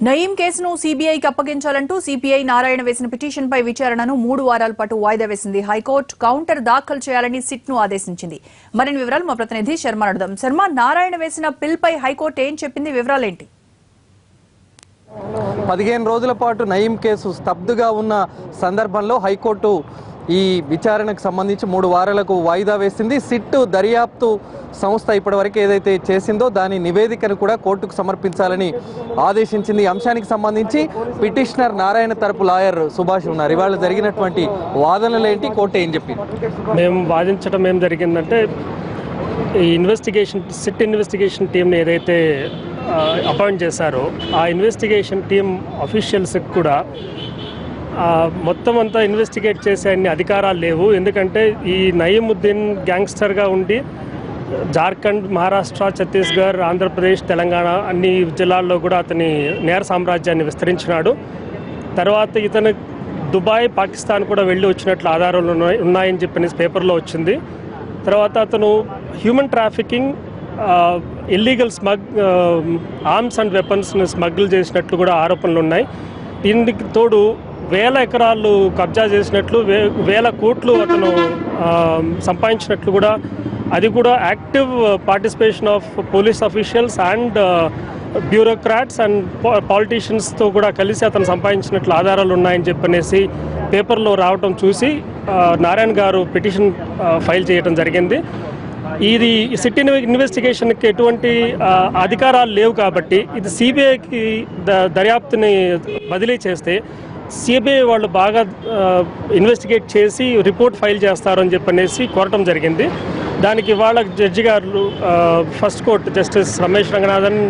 నయీం కేసును సీబీఐకి అప్పగించాలంటూ సీపీఐ నారాయణ వేసిన పిటిషన్పై విచారణను 3 వారాల పాటు వాయిదా వేసింది. హైకోర్టు కౌంటర్ దాఖలు చేయాలని సిట్ను ఆదేశించింది. మరిన్ని వివరాలు మా ప్రతినిధి శర్మ అడుగుదాం. శర్మ, నారాయణ వేసిన పిల్పై హైకోర్టు ఏం చెప్పింది? వివరాలేంటి? 15 రోజుల పాటు నయీం కేసు స్తబ్దుగా ఉన్న సందర్భంలో హైకోర్టు ఈ విచారణకు సంబంధించి 3 వారాలకు వాయిదా వేసింది. సిట్ దర్యాప్తు సంస్థ ఇప్పటివరకు ఏదైతే చేసిందో దాని నివేదికను కూడా కోర్టుకు సమర్పించాలని ఆదేశించింది. ఈ అంశానికి సంబంధించి పిటిషనర్ నారాయణ తరపు లాయర్ సుభాష్ ఉన్నారు. ఇవాళ జరిగినటువంటి వాదనలు ఏంటి, కోర్టు ఏం చెప్పింది? మేము వాదించడం ఏం జరిగిందంటే, ఈ సిట్ ఇన్వెస్టిగేషన్ టీంని ఏదైతే అపాయింట్ చేశారో ఆ ఇన్వెస్టిగేషన్ టీం అఫీషియల్స్కి కూడా మొత్తం అంతా ఇన్వెస్టిగేట్ చేసే అన్ని అధికారాలు లేవు. ఎందుకంటే ఈ నయీముద్దీన్ గ్యాంగ్స్టర్గా ఉండి జార్ఖండ్, మహారాష్ట్ర, ఛత్తీస్గఢ్, ఆంధ్రప్రదేశ్, తెలంగాణ అన్ని జిల్లాల్లో కూడా అతని నేర సామ్రాజ్యాన్ని విస్తరించినాడు. తర్వాత ఇతను దుబాయ్, పాకిస్తాన్ కూడా వెళ్ళి వచ్చినట్లు ఆధారాలు ఉన్నాయని చెప్పి పేపర్లో వచ్చింది. తర్వాత అతను human trafficking, illegal arms and వెపన్స్ని స్మగ్ల్ చేసినట్లు కూడా ఆరోపణలు ఉన్నాయి. దీనికి తోడు 1000 ఎకరాలు కబ్జా చేసినట్లు, 1000 కోట్లు అతను సంపాదించినట్లు కూడా, అది కూడా active participation of police officials and bureaucrats and పాలిటీషియన్స్తో కూడా కలిసి అతను సంపాదించినట్లు ఆధారాలు ఉన్నాయని చెప్పనేసి పేపర్లో రావటం చూసి నారాయణ గారు పిటిషన్ ఫైల్ చేయడం జరిగింది. ఇది సిట్ ఇన్వెస్టిగేషన్కి ఎటువంటి అధికారాలు లేవు కాబట్టి ఇది సిబిఐకి దర్యాప్తుని బదిలీ చేస్తే సిబిఐ వాళ్ళు బాగా ఇన్వెస్టిగేట్ చేసి రిపోర్ట్ ఫైల్ చేస్తారని చెప్పనేసి కోరటం జరిగింది. దానికి వాళ్ళ జడ్జి గారు first court justice Ramesh Ranganathan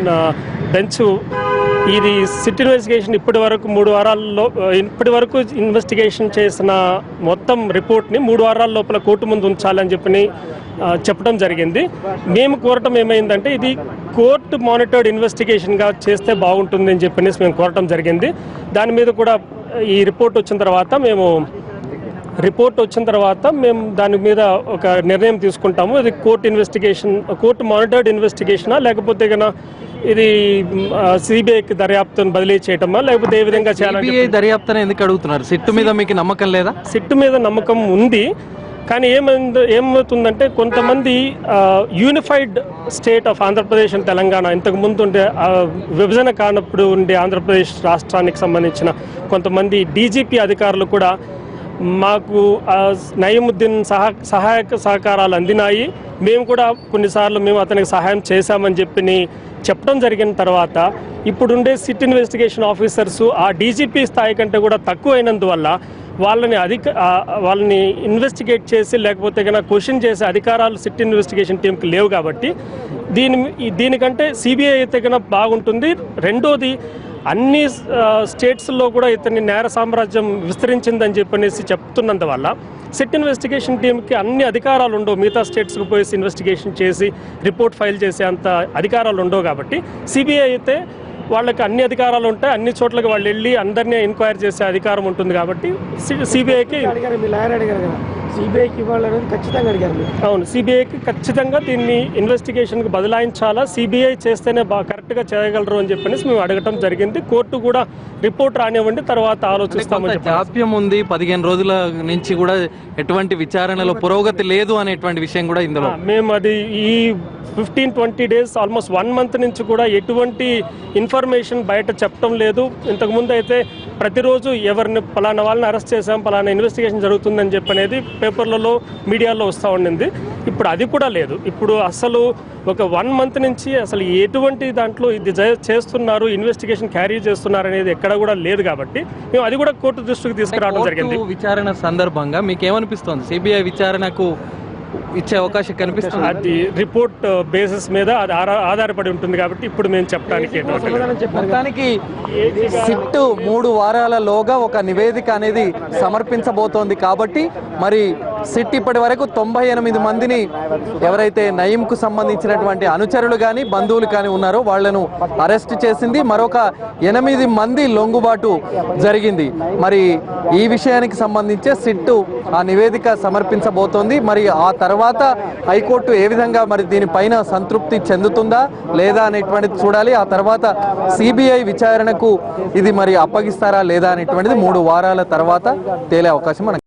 bench ఇది సిట్ ఇన్వెస్టిగేషన్ ఇప్పటి వరకు ఇన్వెస్టిగేషన్ చేసిన మొత్తం రిపోర్ట్ని 3 వారాల లోపల కోర్టు ముందు ఉంచాలని చెప్పడం జరిగింది. మేము కోరటం ఏమైందంటే, ఇది కోర్టు మానిటర్డ్ ఇన్వెస్టిగేషన్గా చేస్తే బాగుంటుంది అని చెప్పనేసి మేము కోరటం జరిగింది. దాని మీద కూడా ఈ రిపోర్ట్ వచ్చిన తర్వాత మేము దాని మీద ఒక నిర్ణయం తీసుకుంటాము. ఇది కోర్టు మానిటర్డ్ ఇన్వెస్టిగేషనా, లేకపోతే కన్నా ఇది సిబిఐకి దర్యాప్తును బదిలీ చేయటమా, లేకపోతే ఏ విధంగా చేయాలి? దర్యాప్తును ఎందుకు అడుగుతున్నారు? సిట్ మీద మీకు నమ్మకం లేదా? సిట్ మీద నమ్మకం ఉంది, కానీ ఏమవుతుందంటే కొంతమంది unified state of Andhra Pradesh and Telangana, ఇంతకుముందు ఉండే విభజన కానప్పుడు ఉండే ఆంధ్రప్రదేశ్ రాష్ట్రానికి సంబంధించిన కొంతమంది డీజీపీ అధికారులు కూడా మాకు నయీముద్దీన్ సహాయక సహకారాలు అందినాయి, మేము కూడా కొన్నిసార్లు మేము అతనికి సహాయం చేశామని చెప్పడం జరిగిన తర్వాత ఇప్పుడుండే సిట్ ఇన్వెస్టిగేషన్ ఆఫీసర్సు ఆ డీజీపీ స్థాయి కంటే కూడా తక్కువ అయినందువల్ల వాళ్ళని ఇన్వెస్టిగేట్ చేసి లేకపోతే కన్నా క్వశ్చన్ చేసే అధికారాలు సిట్ ఇన్వెస్టిగేషన్ టీంకి లేవు. కాబట్టి దీనికంటే సిబిఐ అయితే కన్నా బాగుంటుంది. రెండోది, అన్ని స్టేట్స్లో కూడా ఇతని నేర సామ్రాజ్యం విస్తరించిందని చెప్పనేసి చెప్తున్నందువల్ల సిట్ ఇన్వెస్టిగేషన్ టీంకి అన్ని అధికారాలు ఉండవు. మిగతా స్టేట్స్కి పోయి ఇన్వెస్టిగేషన్ చేసి రిపోర్ట్ ఫైల్ చేసే అంత అధికారాలు ఉండవు. కాబట్టి సిబిఐ అయితే వాళ్ళకి అన్ని అధికారాలు ఉంటాయి, అన్ని చోట్లకి వాళ్ళు వెళ్ళి అందరినీ ఎంక్వైరీ చేసే అధికారం ఉంటుంది. కాబట్టి సిబిఐకి అవును, సిబిఐకి ఖచ్చితంగా దీన్ని ఇన్వెస్టిగేషన్కి బదలాయించాలా, సిబిఐ చేస్తేనే కరెక్ట్గా చేయగలరు అని చెప్పనేసి మేము అడగటం జరిగింది. కోర్టు కూడా రిపోర్ట్ రానివ్వండి, తర్వాత ఆలోచిస్తామని. జాప్యం ఉంది, 15 రోజుల నుంచి కూడా ఎటువంటి విచారణలో పురోగతి లేదు అనేటువంటి విషయం కూడా ఇందులో మేము అది ఈ 15-20 డేస్ ఆల్మోస్ట్ 1 మంత్ నుంచి కూడా ఎటువంటి ఇన్ఫర్మేషన్ బయట చెప్పడం లేదు. ఇంతకుముందు అయితే ప్రతిరోజు ఎవరిని పలానా వాళ్ళని అరెస్ట్ చేసాం, పలానా ఇన్వెస్టిగేషన్ జరుగుతుందని చెప్పనేది పేపర్లలో, మీడియాలో వస్తూ ఉండింది. ఇప్పుడు అది కూడా లేదు. ఇప్పుడు అసలు ఒక 1 మంత్ నుంచి అసలు ఎటువంటి దాంట్లో ఇది చేస్తున్నారు, ఇన్వెస్టిగేషన్ క్యారీ చేస్తున్నారు అనేది ఎక్కడ కూడా లేదు. కాబట్టి మేము అది కూడా కోర్టు దృష్టికి తీసుకురావడం జరిగింది. విచారణ సందర్భంగా మీకు ఏమనిపిస్తుంది? సిబిఐ విచారణకు ఇచ్చే అవకాశం కనిపిస్తుంది? అది రిపోర్ట్ బేసిస్ మీద అది ఆధారపడి ఉంటుంది. కాబట్టి ఇప్పుడు మేము చెప్పడానికి మొత్తానికి సిట్ 3 వారాలలోగా ఒక నివేదిక అనేది సమర్పించబోతోంది. కాబట్టి మరి సిట్ ఇప్పటి వరకు 98 మందిని ఎవరైతే నయీంకు సంబంధించినటువంటి అనుచరులు కానీ బంధువులు కానీ ఉన్నారో వాళ్లను అరెస్ట్ చేసింది. మరొక 8 మంది లొంగుబాటు జరిగింది. మరి ఈ విషయానికి సంబంధించి సిట్ ఆ నివేదిక సమర్పించబోతోంది. మరి ఆ తర్వాత హైకోర్టు ఏ విధంగా మరి దీనిపైన సంతృప్తి చెందుతుందా లేదా అనేటువంటిది చూడాలి. ఆ తర్వాత సిబిఐ విచారణకు ఇది మరి అప్పగిస్తారా లేదా అనేటువంటిది 3 వారాల తర్వాత తేలే అవకాశం మనకు